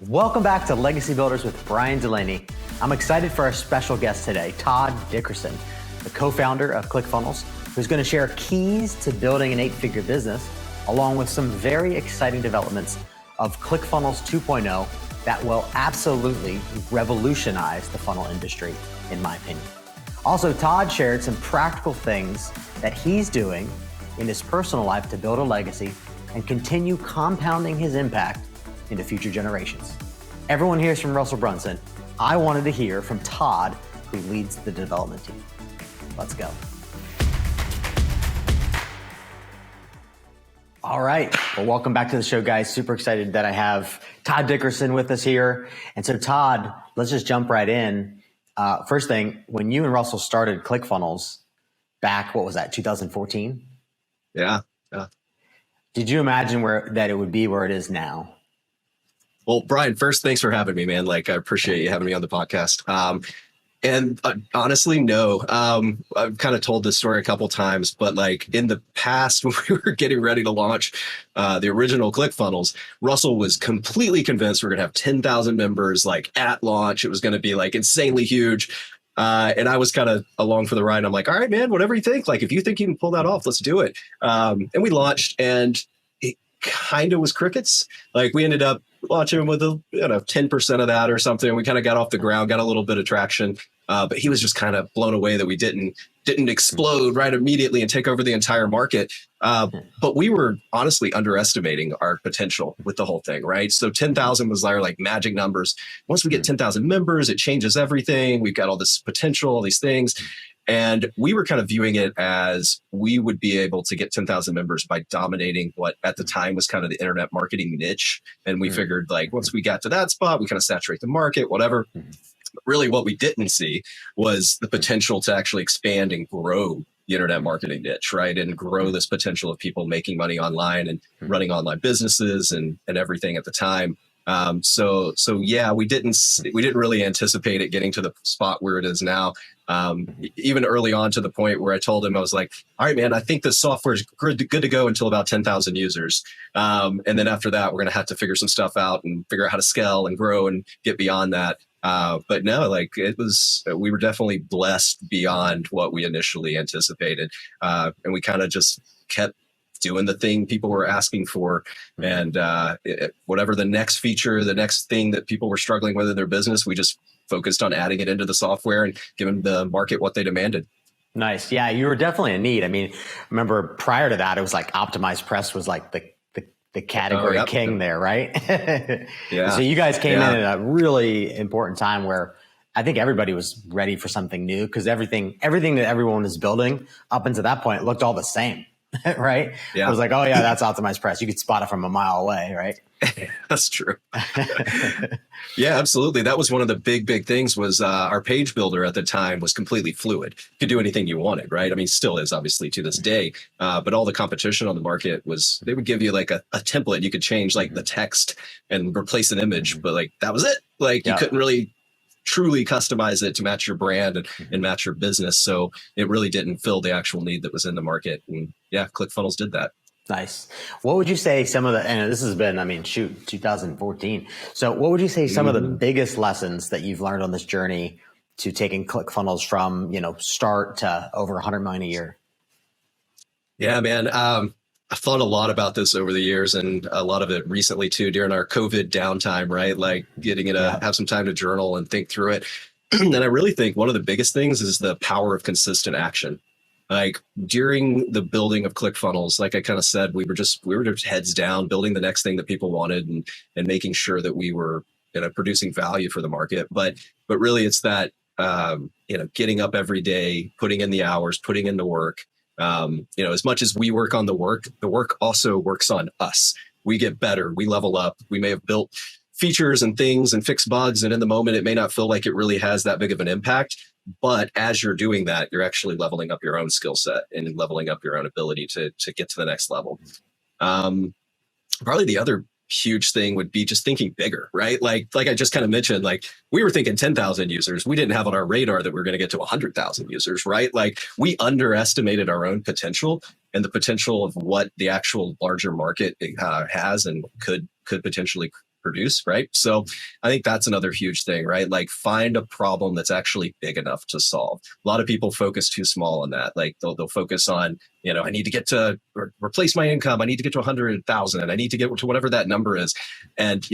Welcome back to Legacy Builders with Bryan Dulaney. I'm excited for our special guest today, Todd Dickerson, the co-founder of Clickfunnels, who's going to share keys to building an 8-figure business, along with some very exciting developments of Clickfunnels 2.0 that will absolutely revolutionize the funnel industry, in my opinion. Also, Todd shared some practical things that he's doing in his personal life to build a legacy and continue compounding his impact into future generations. Everyone hears from Russell Brunson. I wanted to hear from Todd, who leads the development team. Let's go. All right. Well, welcome back to the show, guys. Super excited that I have Todd Dickerson with us here. And so, Todd, let's just jump right in. First thing, when you and Russell started ClickFunnels back, what was that, 2014? Yeah. Did you imagine that it would be where it is now? Well, Bryan, first, thanks for having me, man. I appreciate you having me on the podcast. And honestly, no. I've kind of told this story a couple times, but in the past, when we were getting ready to launch the original ClickFunnels, Russell was completely convinced we're going to have 10,000 members at launch. It was going to be insanely huge. And I was kind of along for the ride. I'm like, all right, man, whatever you think. If you think you can pull that off, let's do it. And we launched, and it kind of was crickets. We ended up launching with 10% of that or something. We kind of got off the ground, got a little bit of traction. But he was just kind of blown away that we didn't explode right immediately and take over the entire market. But we were honestly underestimating our potential with the whole thing, right? So 10,000 was our magic numbers. Once we get 10,000 members, it changes everything. We've got all this potential, all these things. And we were kind of viewing it as we would be able to get 10,000 members by dominating what at the time was kind of the internet marketing niche. And we figured once we got to that spot, we kind of saturate the market, whatever. Really what we didn't see was the potential to actually expand and grow the internet marketing niche, right? And grow this potential of people making money online and running online businesses and everything at the time. So yeah, we didn't really anticipate it getting to the spot where it is now. Even early on, to the point where I told him, I was like, all right, man, I think the software is good to go until about 10,000 users. And then after that, we're going to have to figure some stuff out and figure out how to scale and grow and get beyond that. But no, we were definitely blessed beyond what we initially anticipated. And we kind of just kept doing the thing people were asking for. And whatever the next feature, the next thing that people were struggling with in their business, we just focused on adding it into the software and giving the market what they demanded. Nice. Yeah, you were definitely in need. I mean, remember prior to that, it was Optimized Press was the category king there, right? Yeah. So you guys came in at a really important time where I think everybody was ready for something new, because everything that everyone was building up until that point looked all the same, right? Yeah. I was like, oh yeah, that's Optimized Press. You could spot it from a mile away, right? That's true. Yeah, absolutely. That was one of the big things was our page builder at the time was completely fluid. You could do anything you wanted, right? I mean, still is obviously to this day. But all the competition on the market they would give you a template. You could change the text and replace an image, but that was it. You couldn't really truly customize it to match your brand and match your business. So it really didn't fill the actual need that was in the market. And yeah, ClickFunnels did that. Nice. What would you say some of the, and this has been, 2014. So what would you say some of the biggest lessons that you've learned on this journey to taking ClickFunnels from, start to over 100 million a year? Yeah, man. I've thought a lot about this over the years, and a lot of it recently too, during our COVID downtime, right? Getting to have some time to journal and think through it. And I really think one of the biggest things is the power of consistent action. During the building of ClickFunnels, I kind of said, we were just heads down, building the next thing that people wanted and making sure that we were producing value for the market. But really it's that, getting up every day, putting in the hours, putting in the work. As much as we work on the work also works on us. We get better, we level up. We may have built features and things and fixed bugs, and in the moment, it may not feel like it really has that big of an impact. But as you're doing that, you're actually leveling up your own skill set and leveling up your own ability to get to the next level. Probably the other huge thing would be just thinking bigger, right? Like I just kind of mentioned, we were thinking 10,000 users. We didn't have on our radar that we were going to get to 100,000 users, right? We underestimated our own potential and the potential of what the actual larger market has and could potentially produce, right? So I think that's another huge thing, right? Like find a problem that's actually big enough to solve. A lot of people focus too small on that. Like they'll focus on, I need to get to replace my income. I need to get to 100,000. I need to get to whatever that number is. And,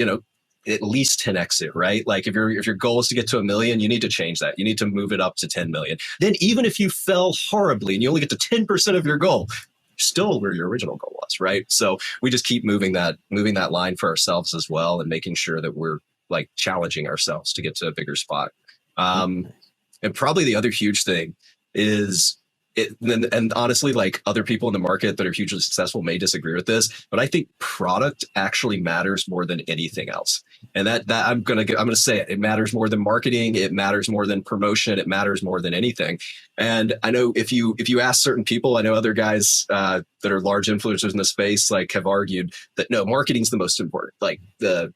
at least 10x it, right? Like if your goal is to get to 1 million, you need to change that. You need to move it up to 10 million. Then even if you fell horribly and you only get to 10% of your goal, still where your original goal was, right? So we just keep moving that line for ourselves as well, and making sure that we're like challenging ourselves to get to a bigger spot. And probably the other huge thing is and honestly, like other people in the market that are hugely successful may disagree with this, but I think product actually matters more than anything else. And that I'm gonna say it. It matters more than marketing. It matters more than promotion. It matters more than anything. And I know if you ask certain people, I know other guys that are large influencers in the space like have argued that no, marketing's the most important. Like the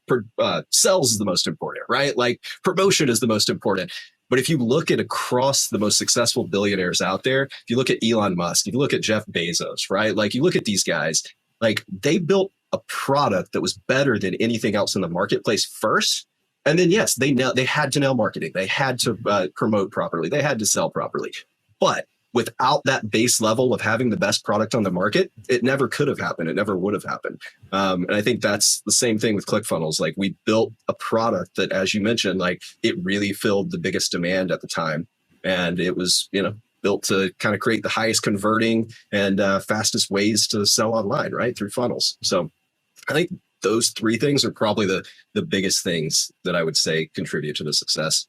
sales is the most important, right? Like promotion is the most important. But if you look at across the most successful billionaires out there, if you look at Elon Musk, if you look at Jeff Bezos, right? Like you look at these guys, like they built a product that was better than anything else in the marketplace first. And then, yes, they had to nail marketing. They had to promote properly. They had to sell properly. But without that base level of having the best product on the market, it never could have happened. It never would have happened. And I think that's the same thing with ClickFunnels. Like we built a product that, as you mentioned, like it really filled the biggest demand at the time. And it was, built to kind of create the highest converting and fastest ways to sell online, right? Through funnels. So I think those three things are probably the biggest things that I would say contribute to the success.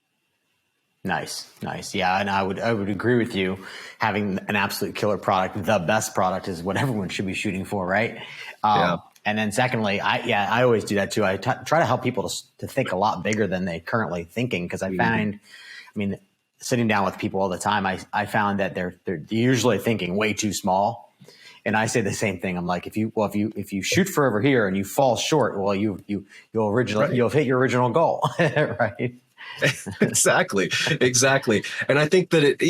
Nice. Yeah. And I would agree with you. Having an absolute killer product, the best product is what everyone should be shooting for. Right. Yeah. And then secondly, I always do that too. I try to help people to think a lot bigger than they currently thinking. Because sitting down with people all the time, I found that they're usually thinking way too small. And I say the same thing. I'm like, if you shoot for over here and you fall short, well, you'll hit your original goal. Right. Exactly. And I think that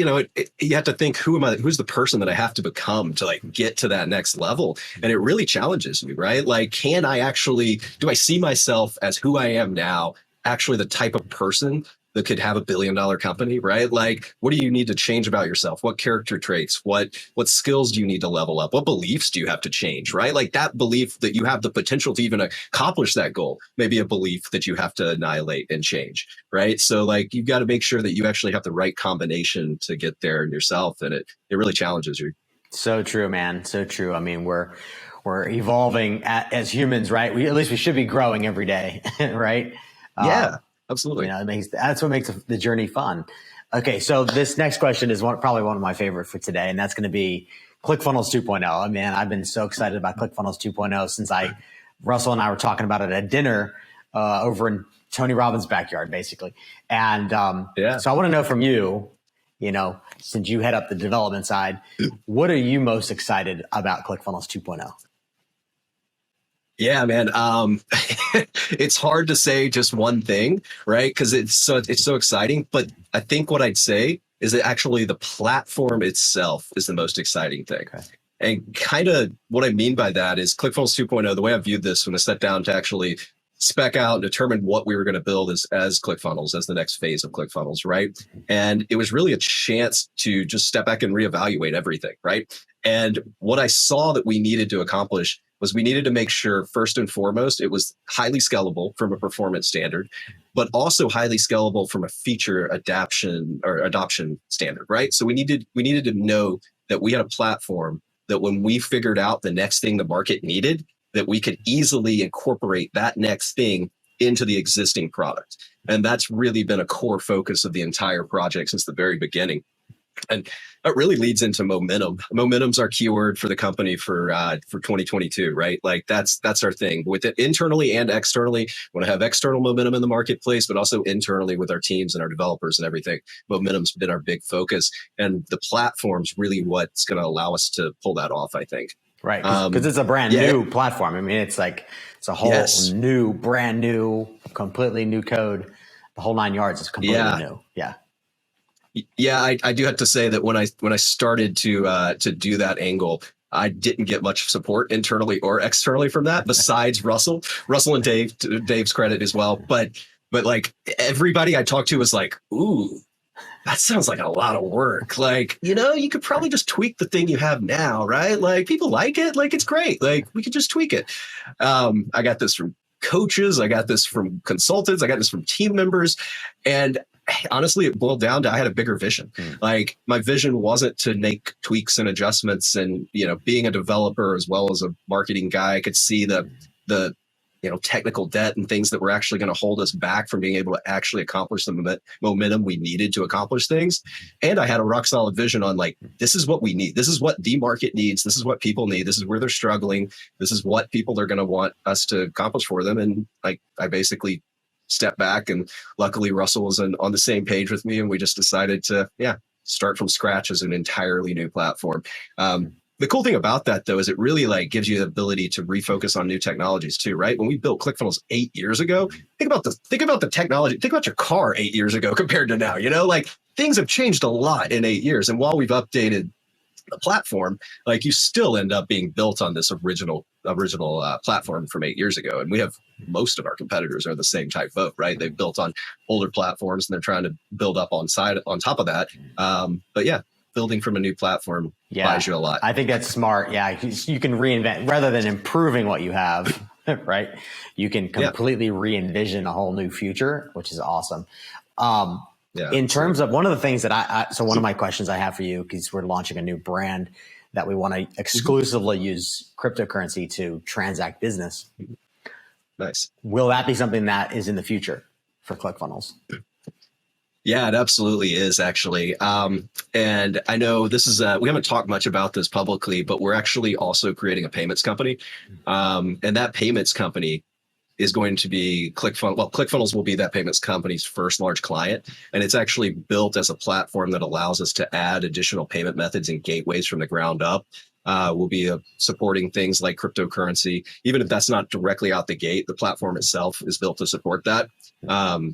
you have to think, who's the person that I have to become to like get to that next level? And it really challenges me, right? Like, do I see myself as who I am now, actually the type of person that could have $1 billion company, right? Like, what do you need to change about yourself? What character traits? What skills do you need to level up? What beliefs do you have to change, right? Like that belief that you have the potential to even accomplish that goal, maybe a belief that you have to annihilate and change, right? So like, you've got to make sure that you actually have the right combination to get there in yourself. And it really challenges you. So true, man. So true. I mean, we're evolving as humans, right? At least we should be growing every day, right? Yeah. Absolutely. That's what makes the journey fun. Okay. So this next question is probably one of my favorite for today. And that's going to be ClickFunnels 2.0. I mean, I've been so excited about ClickFunnels 2.0 since Russell and I were talking about it at dinner over in Tony Robbins' backyard, basically. And so I want to know from you, since you head up the development side, what are you most excited about ClickFunnels 2.0? Yeah, man. It's hard to say just one thing, right? Because it's so exciting. But I think what I'd say is that actually the platform itself is the most exciting thing. Okay. And kind of what I mean by that is ClickFunnels 2.0, the way I viewed this when I sat down to actually spec out and determine what we were going to build as ClickFunnels, as the next phase of ClickFunnels, right? And it was really a chance to just step back and reevaluate everything, right? And what I saw that we needed to accomplish was we needed to make sure, first and foremost, it was highly scalable from a performance standard, but also highly scalable from a feature adoption standard, right? So we needed to know that we had a platform that when we figured out the next thing the market needed, that we could easily incorporate that next thing into the existing product. And that's really been a core focus of the entire project since the very beginning. And that really leads into momentum. Momentum's our keyword for the company for 2022, right? Like that's our thing. With it internally and externally, we want to have external momentum in the marketplace, but also internally with our teams and our developers and everything. Momentum's been our big focus, and the platform's really what's going to allow us to pull that off, I think. Right, because it's a brand new platform. I mean, it's a whole new, brand new, completely new code. The whole 9 yards is completely new. Yeah. Yeah, I do have to say that when I started to do that angle, I didn't get much support internally or externally from that, besides Russell and Dave, to Dave's credit as well. But like everybody I talked to was like, ooh, that sounds like a lot of work. Like, you could probably just tweak the thing you have now, right? Like people like it, like it's great. Like we could just tweak it. I got this from coaches. I got this from consultants. I got this from team members. And honestly, it boiled down to I had a bigger vision. Like my vision wasn't to make tweaks and adjustments. And, being a developer as well as a marketing guy, I could see the technical debt and things that were actually going to hold us back from being able to actually accomplish the momentum we needed to accomplish things. And I had a rock solid vision on like, this is what we need. This is what the market needs. This is what people need. This is where they're struggling. This is what people are going to want us to accomplish for them. And like, I basically stepped back, and luckily Russell was on the same page with me. And we just decided to, start from scratch as an entirely new platform. The cool thing about that, though, is it really like gives you the ability to refocus on new technologies too, right? When we built Clickfunnels 8 years ago, think about the technology, think about your car 8 years ago compared to now, like things have changed a lot in 8 years. And while we've updated the platform, like you still end up being built on this original platform from 8 years ago. And we have most of our competitors are the same type boat, right? They've built on older platforms and they're trying to build up on top of that. But yeah, building from a new platform buys you a lot. I think that's smart. Yeah, you can reinvent rather than improving what you have, right? You can completely re-envision a whole new future, which is awesome. In terms of one of the things that so one of my questions I have for you, because we're launching a new brand that we want to exclusively use cryptocurrency to transact business. Nice. Will that be something that is in the future for ClickFunnels? Yeah, it absolutely is actually. And I know this is, we haven't talked much about this publicly, but we're actually also creating a payments company. And that payments company is going to be ClickFunnels. Well, ClickFunnels will be that payments company's first large client. And it's actually built as a platform that allows us to add additional payment methods and gateways from the ground up. We'll be supporting things like cryptocurrency. Even if that's not directly out the gate, the platform itself is built to support that.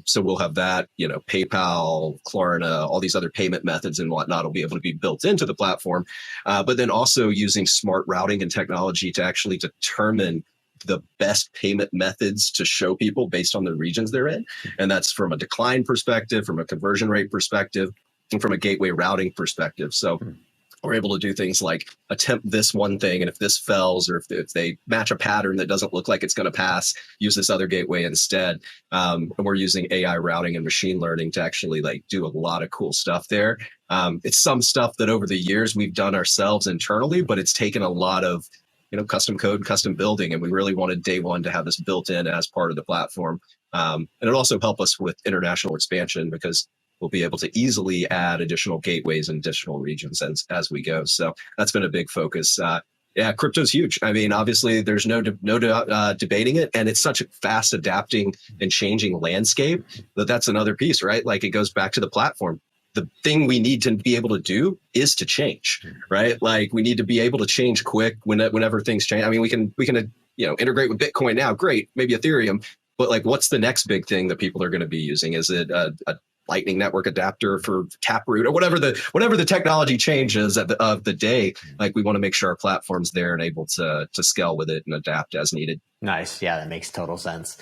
So we'll have that, PayPal, Klarna, all these other payment methods and whatnot will be able to be built into the platform. But then also using smart routing and technology to actually determine the best payment methods to show people based on the regions they're in. And that's from a decline perspective, from a conversion rate perspective, and from a gateway routing perspective. So we're able to do things like attempt this one thing, and if this fails, or if they match a pattern that doesn't look like it's going to pass, use this other gateway instead. And we're using AI routing and machine learning to actually like do a lot of cool stuff there. It's some stuff that over the years we've done ourselves internally, but it's taken a lot of custom code, custom building, and we really wanted day one to have this built in as part of the platform. And it also help us with international expansion because we'll be able to easily add additional gateways and additional regions as we go. So that's been a big focus. Crypto's huge. I mean, obviously there's no debating it, and it's such a fast adapting and changing landscape that's another piece, right? Like it goes back to the platform. The thing we need to be able to do is to change, right? Like we need to be able to change quick whenever things change. I mean, we can integrate with Bitcoin now, great, maybe Ethereum, but like, what's the next big thing that people are going to be using? Is it a Lightning Network adapter for Taproot or whatever the technology changes of the day? Like we want to make sure our platform's there and able to scale with it and adapt as needed. Nice, yeah, that makes total sense.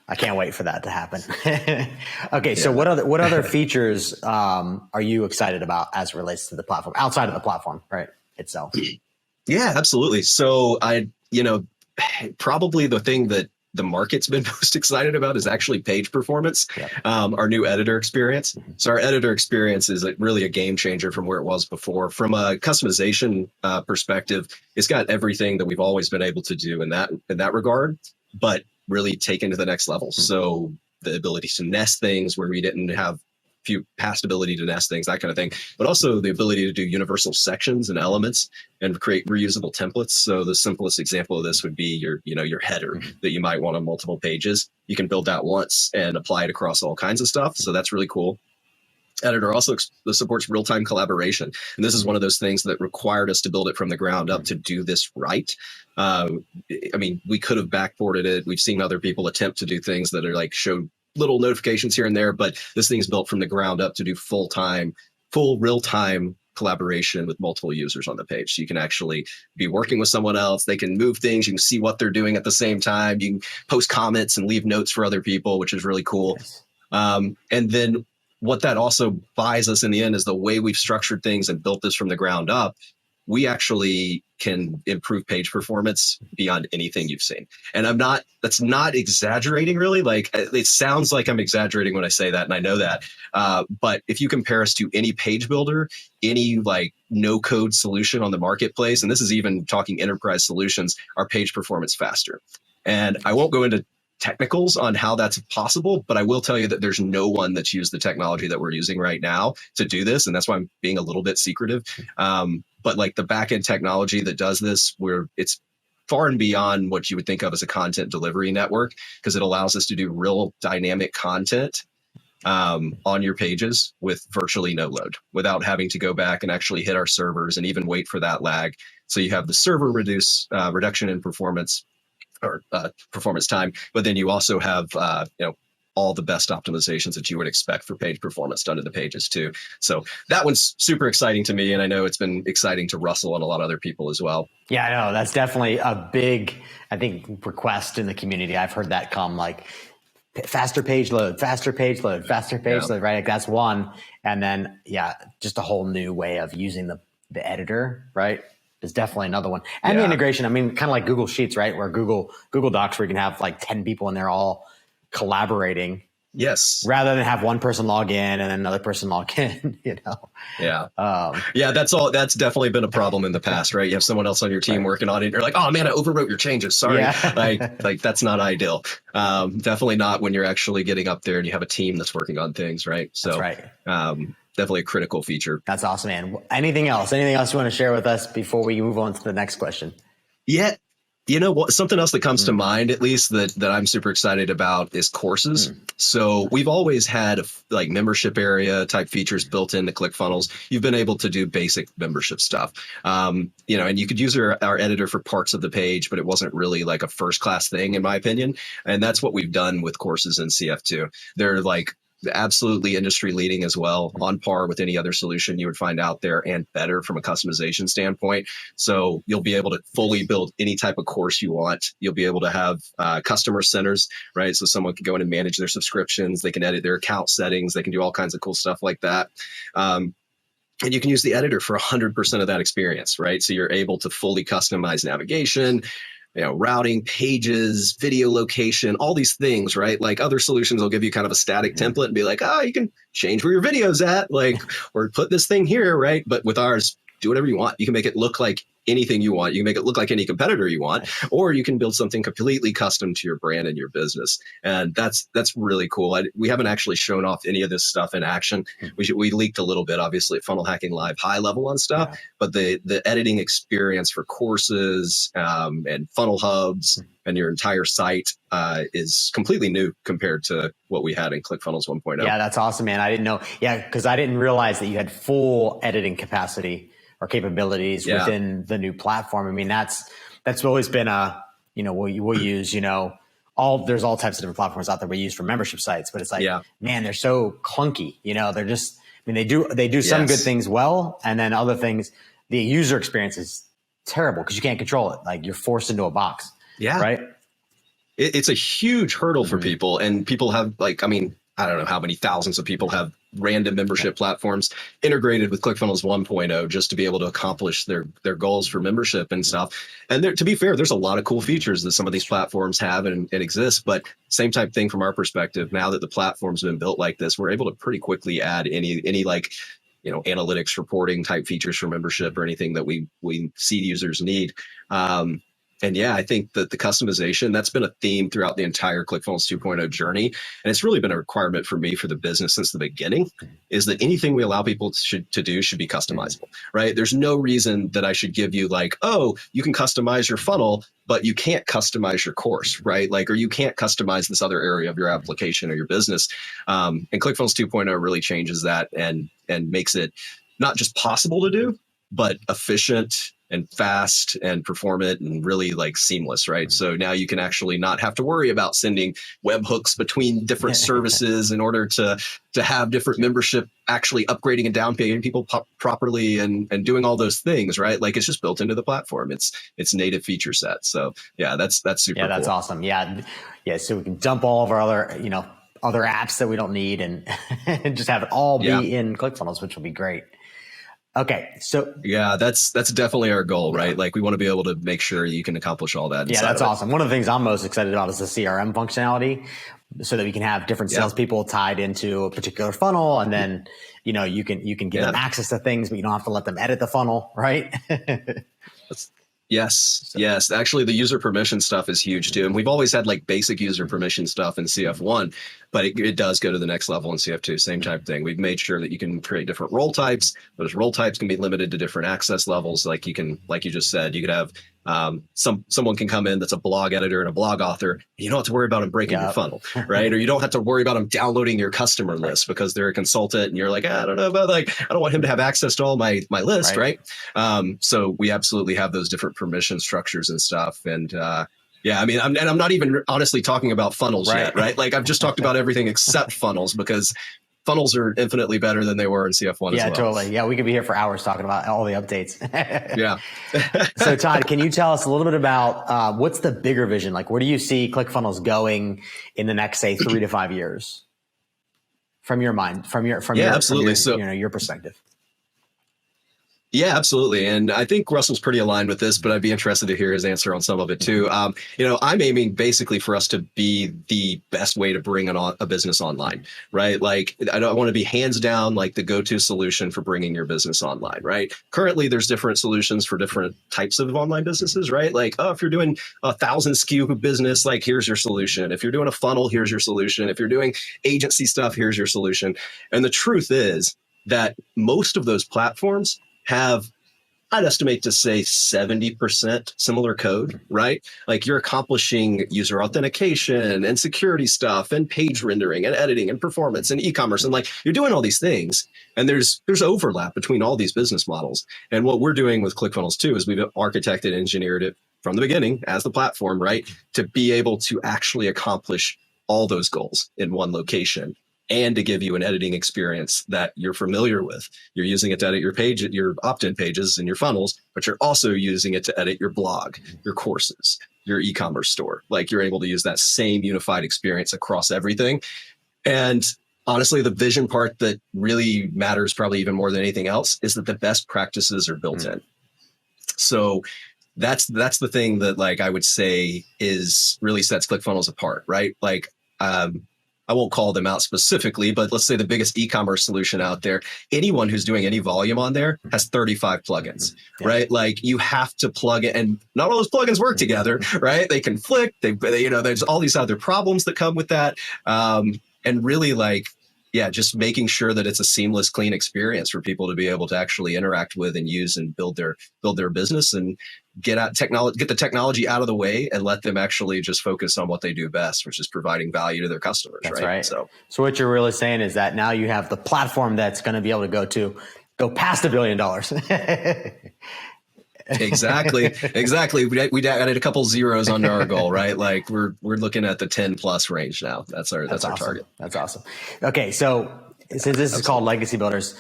I can't wait for that to happen. Okay, so what other features are you excited about as it relates to the platform, outside of the platform, right, itself? Yeah, absolutely. So probably the thing that the market's been most excited about is actually page performance, our new editor experience. So our editor experience is really a game changer from where it was before. From a customization perspective, it's got everything that we've always been able to do in that regard, but really taken to the next level. So the ability to nest things where we didn't have past ability to nest things, that kind of thing, but also the ability to do universal sections and elements and create reusable templates. So the simplest example of this would be your header that you might want on multiple pages. You can build that once and apply it across all kinds of stuff. So that's really cool. Editor also supports real-time collaboration. And this is one of those things that required us to build it from the ground up to do this right. I mean, we could have backported it. We've seen other people attempt to do things that are like show little notifications here and there, but this thing is built from the ground up to do full real-time collaboration with multiple users on the page. So you can actually be working with someone else. They can move things. You can see what they're doing at the same time. You can post comments and leave notes for other people, which is really cool. Nice. And then what that also buys us in the end is the way we've structured things and built this from the ground up. We actually can improve page performance beyond anything you've seen. And that's not exaggerating really. Like it sounds like I'm exaggerating when I say that, and I know that. But if you compare us to any page builder, any like no code solution on the marketplace, and this is even talking enterprise solutions, our page performance faster. And I won't go into technicals on how that's possible, but I will tell you that there's no one that's used the technology that we're using right now to do this. And that's why I'm being a little bit secretive. But like the backend technology that does this, it's far and beyond what you would think of as a content delivery network, because it allows us to do real dynamic content on your pages with virtually no load, without having to go back and actually hit our servers and even wait for that lag. So you have the server reduction in performance or performance time, but then you also have all the best optimizations that you would expect for page performance done in the pages too. So that one's super exciting to me, and I know it's been exciting to Russell and a lot of other people as well. Yeah, I know that's definitely a big, I think, request in the community. I've heard that come like faster page load, faster page load, faster page load, right? Like that's one, and then just a whole new way of using the editor, right? Is definitely another one. And the integration, I mean, kind of like Google Sheets, right? Where Google Docs, where you can have like 10 people and they're all collaborating. Yes. Rather than have one person log in and then another person log in, Yeah. That's definitely been a problem in the past, right? You have someone else on your team working on it. You're like, oh man, I overwrote your changes. Sorry. Yeah. like that's not ideal. Definitely not when you're actually getting up there and you have a team that's working on things, right? So that's right. Definitely a critical feature. That's awesome, man. Anything else you want to share with us before we move on to the next question? Yeah. You know what? Something else that comes to mind, at least that I'm super excited about, is courses. So we've always had like membership area type features built into ClickFunnels. You've been able to do basic membership stuff, and you could use our editor for parts of the page, but it wasn't really like a first class thing, in my opinion. And that's what we've done with courses in CF2. They're like absolutely industry leading as well, on par with any other solution you would find out there, and better from a customization standpoint. So you'll be able to fully build any type of course you want. You'll be able to have customer centers, right? So someone can go in and manage their subscriptions. They can edit their account settings. They can do all kinds of cool stuff like that. And you can use the editor for 100% of that experience, right? So you're able to fully customize navigation, routing, pages, video location, all these things, right? Like other solutions will give you kind of a static template and be like, you can change where your video's at, like, or put this thing here, right? But with ours, do whatever you want. You can make it look like anything you want. You can make it look like any competitor you want, or you can build something completely custom to your brand and your business. And that's really cool. We haven't actually shown off any of this stuff in action. We leaked a little bit, obviously, at Funnel Hacking Live high level on stuff, but the editing experience for courses and funnel hubs and your entire site is completely new compared to what we had in ClickFunnels 1.0. Yeah, that's awesome, man. I didn't know. Yeah, because I didn't realize that you had full editing capacity or capabilities within the new platform. I mean, that's always been we'll use, there's all types of different platforms out there we use for membership sites, but it's like, man, they're so clunky, they're just, I mean, they do some good things well. And then other things, the user experience is terrible because you can't control it. Like you're forced into a box. Yeah. Right. It's a huge hurdle for people, and people have I don't know how many thousands of people have random membership platforms integrated with ClickFunnels 1.0 just to be able to accomplish their goals for membership and stuff. And to be fair, there's a lot of cool features that some of these platforms have and exist, but same type thing from our perspective. Now that the platform's been built like this, we're able to pretty quickly add any analytics reporting type features for membership or anything that we see users need. And I think that the customization, that's been a theme throughout the entire ClickFunnels 2.0 journey. And it's really been a requirement for me for the business since the beginning, is that anything we allow people to do should be customizable, right? There's no reason that I should give you you can customize your funnel, but you can't customize your course, right? Or you can't customize this other area of your application or your business. And ClickFunnels 2.0 really changes that and makes it not just possible to do, but efficient and fast and performant and really like seamless, right? So now you can actually not have to worry about sending webhooks between different services in order to have different membership actually upgrading and down paying people properly and doing all those things, right? Like it's just built into the platform. It's native feature set. So yeah, that's super Yeah, that's cool. awesome. Yeah. Yeah. So we can dump all of our other apps that we don't need and just have it all be in ClickFunnels, which will be great. Okay. So yeah, that's definitely our goal, right? Like we want to be able to make sure you can accomplish all that. Yeah, that's awesome. One of the things I'm most excited about is the CRM functionality, so that we can have different salespeople tied into a particular funnel, and then you can give them access to things, but you don't have to let them edit the funnel, right? Yes. Actually, the user permission stuff is huge too. And we've always had like basic user permission stuff in CF1, but it does go to the next level in CF2. Same type thing. We've made sure that you can create different role types. Those role types can be limited to different access levels. Like you just said, you could have someone can come in that's a blog editor and a blog author. And you don't have to worry about them breaking your funnel, right? Or you don't have to worry about them downloading your customer list because they're a consultant and you're like, I don't know about I don't want him to have access to all my list, right? So we absolutely have those different permission structures and stuff. And yeah, I mean, I'm not even honestly talking about funnels yet, right? Like I've just talked about everything except funnels because funnels are infinitely better than they were in CF1 as well. Yeah, totally. Yeah, we could be here for hours talking about all the updates. Yeah. So Todd, can you tell us a little bit about what's the bigger vision? Like, where do you see ClickFunnels going in the next, say, 3 to 5 years? From your mind, from your perspective. Yeah, absolutely. And I think Russell's pretty aligned with this, but I'd be interested to hear his answer on some of it too. I'm aiming basically for us to be the best way to bring a business online, right? Like I want to be hands down like the go-to solution for bringing your business online, right? Currently, there's different solutions for different types of online businesses, right? Like, if you're doing 1,000 SKU business, like here's your solution. If you're doing a funnel, here's your solution. If you're doing agency stuff, here's your solution. And the truth is that most of those platforms have, I'd estimate to say 70% similar code, right? Like you're accomplishing user authentication and security stuff and page rendering and editing and performance and e-commerce. And like you're doing all these things and there's overlap between all these business models. And what we're doing with ClickFunnels 2 is we've architected and engineered it from the beginning as the platform, right? To be able to actually accomplish all those goals in one location, and to give you an editing experience that you're familiar with. You're using it to edit your page, your opt-in pages and your funnels, but you're also using it to edit your blog, your courses, your e-commerce store. Like you're able to use that same unified experience across everything. And honestly, the vision part that really matters probably even more than anything else is that the best practices are built in. So that's the thing that like I would say is really sets ClickFunnels apart, right? Like I won't call them out specifically, but let's say the biggest e-commerce solution out there, anyone who's doing any volume on there has 35 plugins, right? Like you have to plug it, and not all those plugins work together, right? They conflict. They there's all these other problems that come with that. And really like, yeah, just making sure that it's a seamless, clean experience for people to be able to actually interact with and use and build their business and get the technology out of the way and let them actually just focus on what they do best, which is providing value to their customers. That's right. So what you're really saying is that now you have the platform that's going to be able to go past $1 billion. Exactly. We added a couple zeros under our goal, right? Like we're looking at the 10 plus range now. That's our awesome. target. That's awesome. Okay. So since this is called Legacy Builders,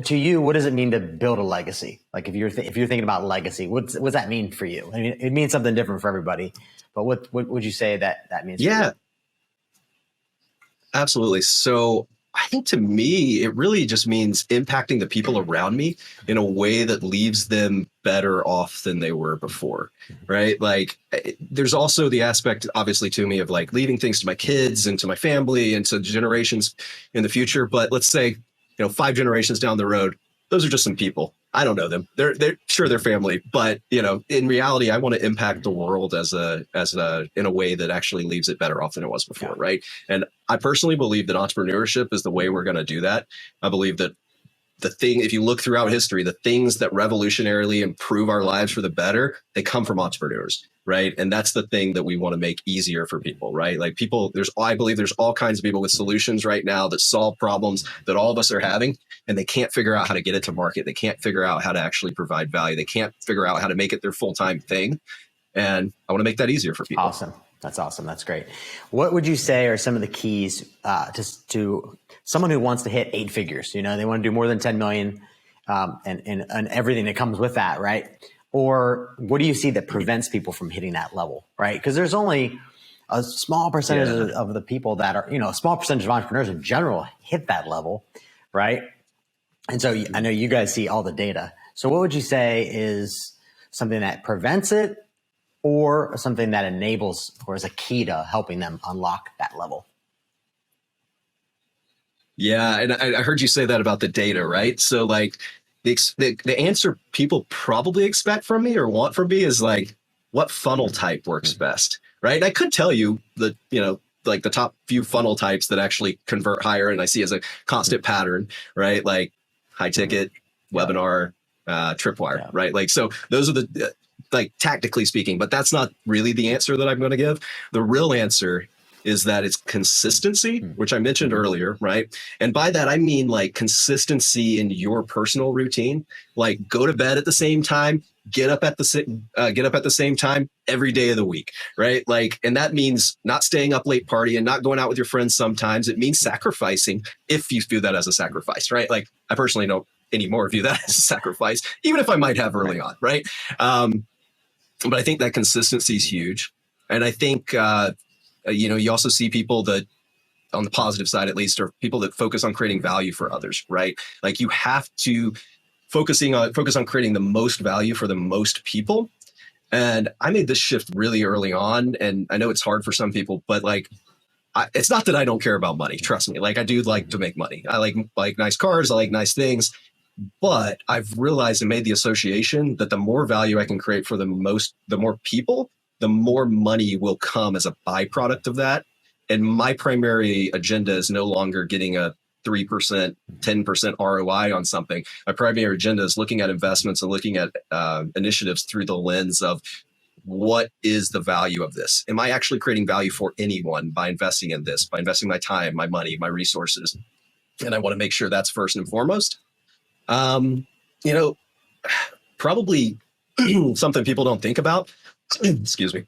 to you, what does it mean to build a legacy? Like if you're thinking about legacy, what's that mean for you? I mean, it means something different for everybody, but what would you say that means? For you? Absolutely. So I think to me, it really just means impacting the people around me in a way that leaves them better off than they were before, right? Like there's also the aspect, obviously, to me of like leaving things to my kids and to my family and to generations in the future. But let's say, 5 generations down the road, those are just some people. I don't know them. They're sure they're family, but in reality, I want to impact the world in a way that actually leaves it better off than it was before, right? And I personally believe that entrepreneurship is the way we're going to do that. I believe that if you look throughout history, the things that revolutionarily improve our lives for the better, they come from entrepreneurs, right? And that's the thing that we want to make easier for people, right? Like people, I believe there's all kinds of people with solutions right now that solve problems that all of us are having, and they can't figure out how to get it to market. They can't figure out how to actually provide value. They can't figure out how to make it their full-time thing. And I want to make that easier for people. Awesome. That's awesome. That's great. What would you say are some of the keys to someone who wants to hit 8 figures? You know, they want to do more than 10 million and everything that comes with that, right? Or what do you see that prevents people from hitting that level, right? Because there's only a small percentage of the people that are, you know, a small percentage of entrepreneurs in general hit that level, right? And so I know you guys see all the data. So what would you say is something that prevents it, or something that enables or is a key to helping them unlock that level? Yeah. And I heard you say that about the data, right? So like the answer people probably expect from me or want from me is like, what funnel type works best, right? And I could tell you that, you know, like the top few funnel types that actually convert higher and I see as a constant pattern, right? Like high ticket, webinar, tripwire, right? Like, so those are the, like tactically speaking, but that's not really the answer that I'm going to give. The real answer is that it's consistency, which I mentioned earlier, right? And by that, I mean like consistency in your personal routine, like go to bed at the same time, get up at the same time every day of the week, right? Like, and that means not staying up late partying, not going out with your friends sometimes. It means sacrificing, if you view that as a sacrifice, right? Like I personally don't anymore view that as a sacrifice, even if I might have early on, right? But I think that consistency is huge. And I think, you know, you also see people that on the positive side, at least, are people that focus on creating value for others, right? Like you have to focus on creating the most value for the most people. And I made this shift really early on. And I know it's hard for some people, but like, it's not that I don't care about money. Trust me. Like I do like to make money. I like nice cars. I like nice things. But I've realized and made the association that the more value I can create for the more people, the more money will come as a byproduct of that. And my primary agenda is no longer getting a 3%, 10% ROI on something. My primary agenda is looking at investments and looking at initiatives through the lens of what is the value of this? Am I actually creating value for anyone by investing in this, by investing my time, my money, my resources? And I want to make sure that's first and foremost. You know, probably something people don't think about, excuse me,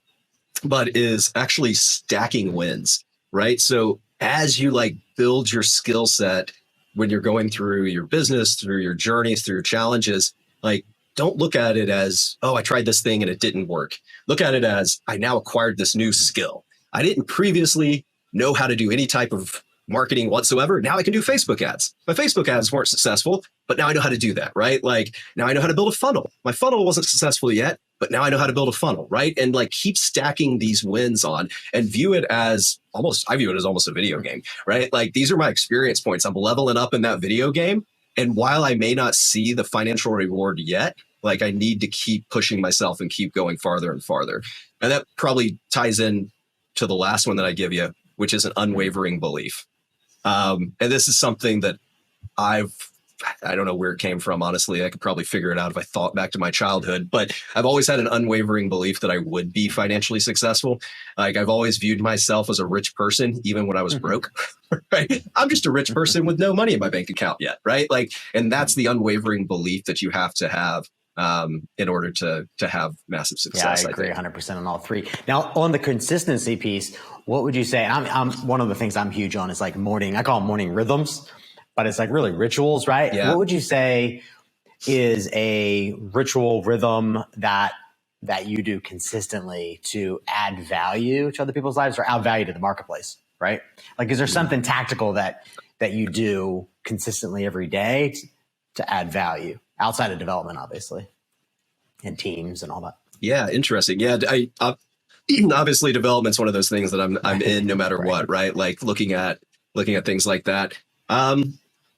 but is actually stacking wins, right? So as you like build your skill set when you're going through your business, through your journeys, through your challenges, like don't look at it as, oh, I tried this thing and it didn't work. Look at it as I now acquired this new skill. I didn't previously know how to do any type of marketing whatsoever. Now I can do Facebook ads. My Facebook ads weren't successful, but now I know how to do that, right? Like now I know how to build a funnel. My funnel wasn't successful yet, but now I know how to build a funnel, right? And like keep stacking these wins on and view it as I view it as almost a video game, right? Like these are my experience points. I'm leveling up in that video game. And while I may not see the financial reward yet, like I need to keep pushing myself and keep going farther and farther. And that probably ties in to the last one that I give you, which is an unwavering belief. And this is something that I don't know where it came from. Honestly, I could probably figure it out if I thought back to my childhood, but I've always had an unwavering belief that I would be financially successful. Like I've always viewed myself as a rich person, even when I was broke, right? I'm just a rich person with no money in my bank account yet. Right. Like, and that's the unwavering belief that you have to have in order to have massive success. Yeah, I agree 100% on all three. Now, on the consistency piece, what would you say? I'm one of the things I'm huge on is like morning. I call them morning rhythms, but it's like really rituals, right? Yeah. What would you say is a ritual rhythm that you do consistently to add value to other people's lives or add value to the marketplace, right? Like, is there something tactical that you do consistently every day to add value outside of development, obviously, and teams and all that? Yeah, interesting. Yeah, obviously development's one of those things that I'm in no matter what, right? Like looking at things like that.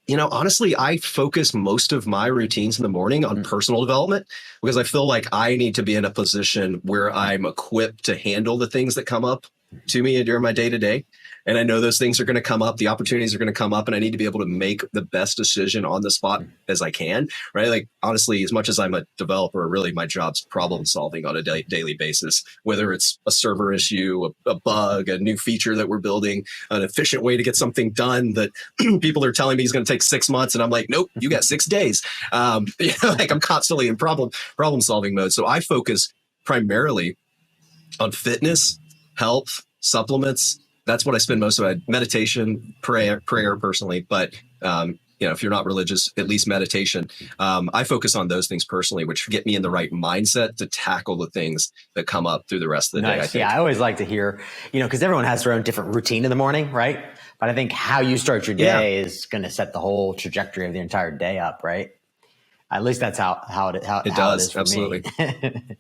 You know, honestly, I focus most of my routines in the morning on personal development because I feel like I need to be in a position where I'm equipped to handle the things that come up to me during my day to day. And I know those things are going to come up. The opportunities are going to come up, and I need to be able to make the best decision on the spot as I can, right? Like, honestly, as much as I'm a developer, really my job's problem solving on a daily basis, whether it's a server issue, a bug, a new feature that we're building, an efficient way to get something done that people are telling me is going to take 6 months. And I'm like, nope, you got 6 days. Like, I'm constantly in problem solving mode. So I focus primarily on fitness, health, supplements. That's what I spend most of my meditation, prayer personally. But, if you're not religious, at least meditation. I focus on those things personally, which get me in the right mindset to tackle the things that come up through the rest of the day. I think. Yeah, I always like to hear, because everyone has their own different routine in the morning, right? But I think how you start your day is going to set the whole trajectory of the entire day up, right? At least that's how it is for absolutely. me.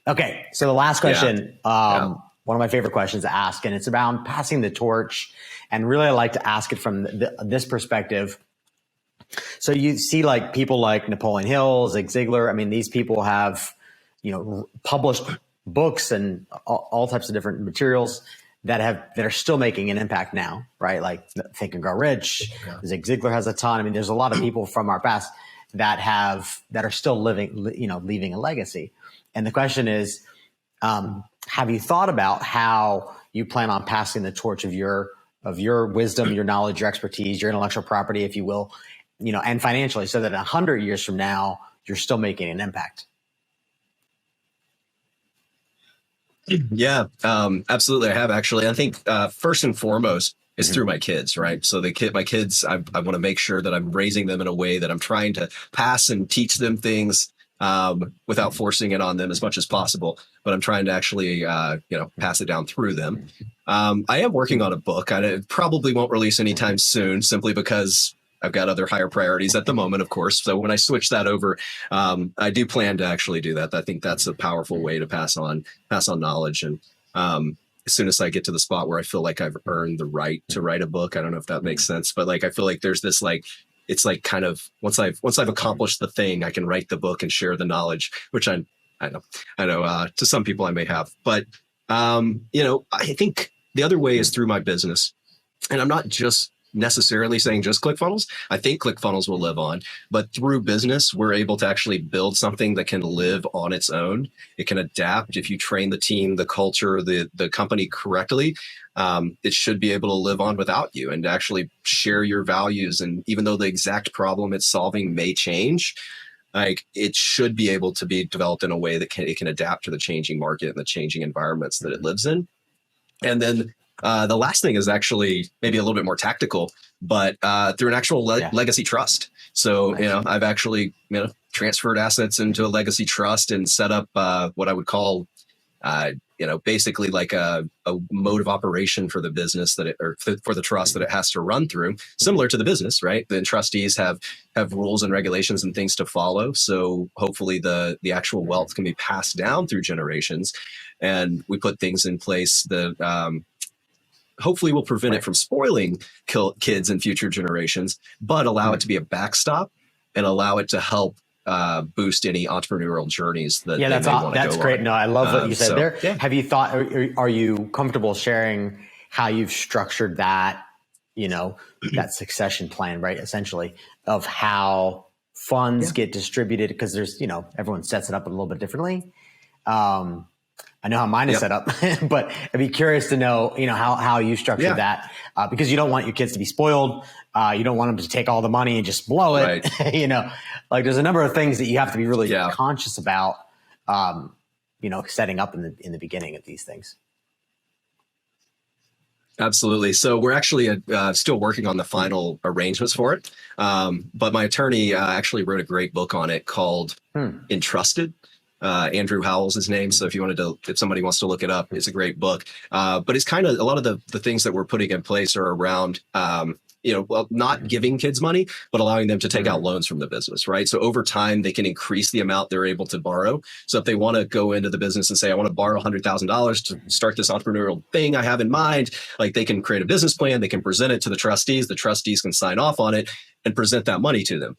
Okay, so the last question, one of my favorite questions to ask, and it's about passing the torch. And really, I like to ask it from this perspective. So you see, like, people like Napoleon Hill, Zig Ziglar. I mean, these people have, published books and all types of different materials that are still making an impact now, right? Like Think and Grow Rich. Yeah. Zig Ziglar has a ton. I mean, there's a lot of people from our past that are still leaving a legacy. And the question is, have you thought about how you plan on passing the torch of your wisdom, your knowledge, your expertise, your intellectual property, if you will, and financially, so that 100 years from now, you're still making an impact? Yeah, absolutely. I have, actually. I think first and foremost is through my kids, right? So my kids, I want to make sure that I'm raising them in a way that I'm trying to pass and teach them things without forcing it on them as much as possible. But I'm trying to actually, pass it down through them. I am working on a book. I probably won't release anytime soon, simply because I've got other higher priorities at the moment, of course. So when I switch that over, I do plan to actually do that. I think that's a powerful way to pass on knowledge. And as soon as I get to the spot where I feel like I've earned the right to write a book, I don't know if that makes sense, but like, I feel like there's this, like, it's like kind of once I've accomplished the thing, I can write the book and share the knowledge, which I know to some people I may have, but I think the other way is through my business. And I'm not just necessarily saying just ClickFunnels. I think ClickFunnels will live on, but through business, we're able to actually build something that can live on its own. It can adapt if you train the team, the culture, the company correctly. It should be able to live on without you and actually share your values. And even though the exact problem it's solving may change, like, it should be able to be developed in a way that it can adapt to the changing market and the changing environments that it lives in. And then the last thing is actually maybe a little bit more tactical, but through an actual legacy trust. So, nice. I've actually, transferred assets into a legacy trust and set up what I would call, basically like a mode of operation for the business for the trust that it has to run through, similar to the business, right? The trustees have rules and regulations and things to follow. So hopefully the actual wealth can be passed down through generations. And we put things in place that hopefully will prevent it from spoiling kids and future generations, but allow it to be a backstop and allow it to help boost any entrepreneurial journeys that they may want to go on. That's great. No, I love what you said there. Yeah. Have you thought, are you comfortable sharing how you've structured that, that succession plan, right? Essentially, of how funds get distributed, because there's, everyone sets it up a little bit differently. I know how mine is set up, but I'd be curious to know, how you structure that, because you don't want your kids to be spoiled. You don't want them to take all the money and just blow it. Right. Like, there's a number of things that you have to be really conscious about, setting up in the beginning of these things. Absolutely. So we're actually still working on the final arrangements for it. But my attorney actually wrote a great book on it called Entrusted. Andrew Howell's his name. So if somebody wants to look it up, it's a great book. But it's kind of a lot of the things that we're putting in place are around, not giving kids money, but allowing them to take out loans from the business, right? So over time, they can increase the amount they're able to borrow. So if they want to go into the business and say, I want to borrow $100,000 to start this entrepreneurial thing I have in mind, like, they can create a business plan, they can present it to the trustees can sign off on it and present that money to them.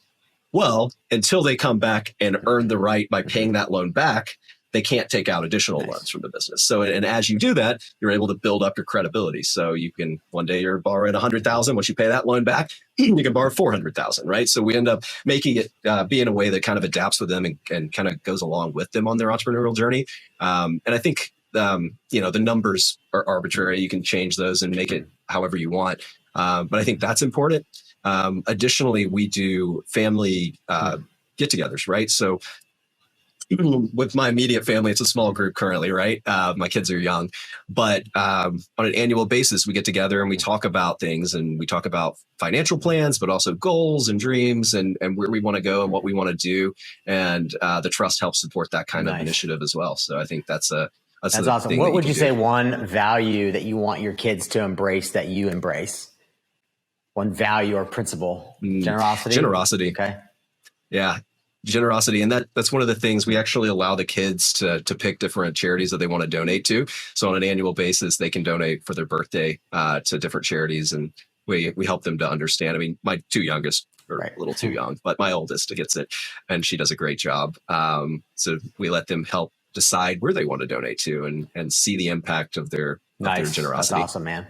Well, until they come back and earn the right by paying that loan back, they can't take out additional loans from the business. So, and as you do that, you're able to build up your credibility. So you can, one day you're borrowing 100,000. Once you pay that loan back, you can borrow 400,000, right? So we end up making it be in a way that kind of adapts with them and kind of goes along with them on their entrepreneurial journey. And I think, the numbers are arbitrary. You can change those and make it however you want. But I think that's important. Additionally, we do family get-togethers, right? So with my immediate family, it's a small group currently, right? My kids are young, but on an annual basis, we get together and we talk about things, and we talk about financial plans, but also goals and dreams and where we want to go and what we want to do. And the trust helps support that kind of initiative as well. So I think that's awesome. What would you say one value that you want your kids to embrace that you embrace? One value or principle? Generosity? Generosity. Okay. Yeah. Generosity. And that's one of the things we actually allow the kids to pick different charities that they want to donate to. So on an annual basis, they can donate for their birthday to different charities. And we help them to understand. I mean, my two youngest are a little too young, but my oldest gets it and she does a great job. So we let them help decide where they want to donate to and see the impact of their generosity. That's awesome, man.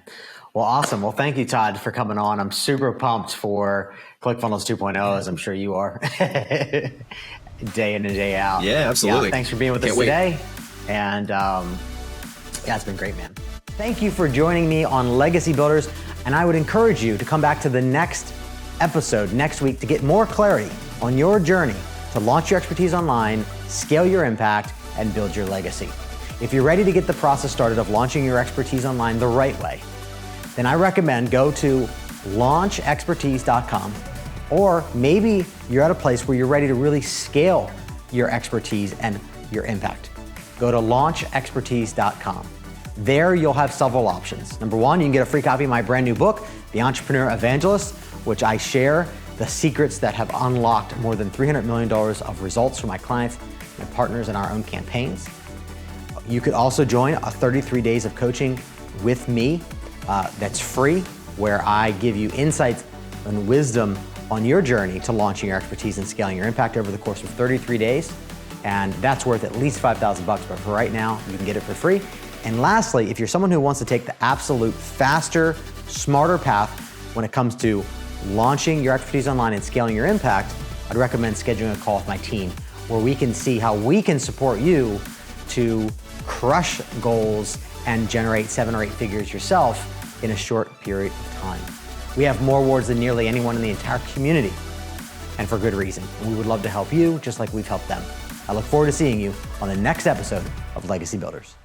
Well, awesome. Well, thank you, Todd, for coming on. I'm super pumped for Clickfunnels 2.0, as I'm sure you are, day in and day out. Yeah, absolutely. Yeah, thanks for being with us today. And it's been great, man. Thank you for joining me on Legacy Builders. And I would encourage you to come back to the next episode next week to get more clarity on your journey to launch your expertise online, scale your impact, and build your legacy. If you're ready to get the process started of launching your expertise online the right way, then I recommend go to launchexpertise.com, or maybe you're at a place where you're ready to really scale your expertise and your impact. Go to launchexpertise.com. There you'll have several options. Number one, you can get a free copy of my brand new book, The Entrepreneur Evangelist, which I share the secrets that have unlocked more than $300 million of results for my clients and partners in our own campaigns. You could also join a 33 days of coaching with me that's free, where I give you insights and wisdom on your journey to launching your expertise and scaling your impact over the course of 33 days. And that's worth at least $5,000, but for right now, you can get it for free. And lastly, if you're someone who wants to take the absolute faster, smarter path when it comes to launching your expertise online and scaling your impact, I'd recommend scheduling a call with my team where we can see how we can support you to crush goals and generate 7 or 8 figures yourself in a short period of time. We have more awards than nearly anyone in the entire community, and for good reason. And we would love to help you just like we've helped them. I look forward to seeing you on the next episode of Legacy Builders.